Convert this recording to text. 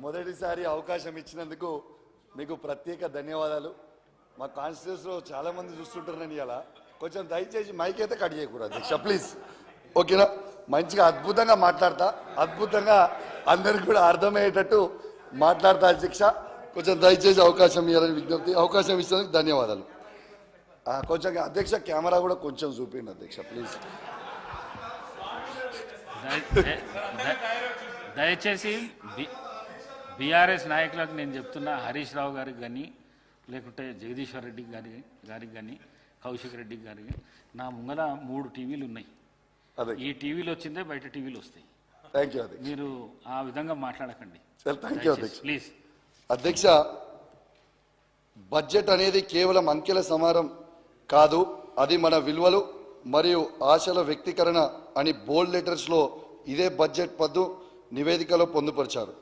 మొదటిసారి అవకాశం ఇచ్చినందుకు మీకు ప్రత్యేక ధన్యవాదాలు. మా కాన్స్టిట్యూన్సీలో చాలా మంది చూస్తుంటారు. నేను ఇలా కొంచెం దయచేసి మైక్ అయితే కట్ చేయకూడదు అధ్యక్ష, ప్లీజ్. ఓకేనా? మంచిగా అద్భుతంగా మాట్లాడతా, అద్భుతంగా అందరికి కూడా అర్థమయ్యేటట్టు మాట్లాడతా అధ్యక్ష. కొంచెం దయచేసి అవకాశం ఇవ్వాలని విజ్ఞప్తి. అవకాశం ఇచ్చినందుకు ధన్యవాదాలు. కొంచెం అధ్యక్ష కెమెరా కూడా కొంచెం చూపిండి అధ్యక్ష, ప్లీజ్. దయచేసి బీఆర్ఎస్ నాయకులకు నేను చెప్తున్నా, హరీష్ రావు గారికి కానీ లేకుంటే జగదీశ్వర్ రెడ్డి గారికి కానీ కౌశిక్ రెడ్డి గారికి, నా ముంగల 3 టీవీలు ఉన్నాయి. ఈ టీవీలు వచ్చిందే బయట టీవీలు వస్తాయి. థ్యాంక్ యూ అధ్యక్ష. మీరు ఆ విధంగా మాట్లాడకండి. థ్యాంక్ యూ అధ్యక్ష. ప్లీజ్. అధ్యక్ష, బడ్జెట్ అనేది కేవలం అంకెల సమారం కాదు, అది మన విలువలు మరియు ఆశల వ్యక్తీకరణ అని బోల్డ్ లెటర్స్లో ఇదే బడ్జెట్ పద్దు నివేదికలో పొందుపరిచారు.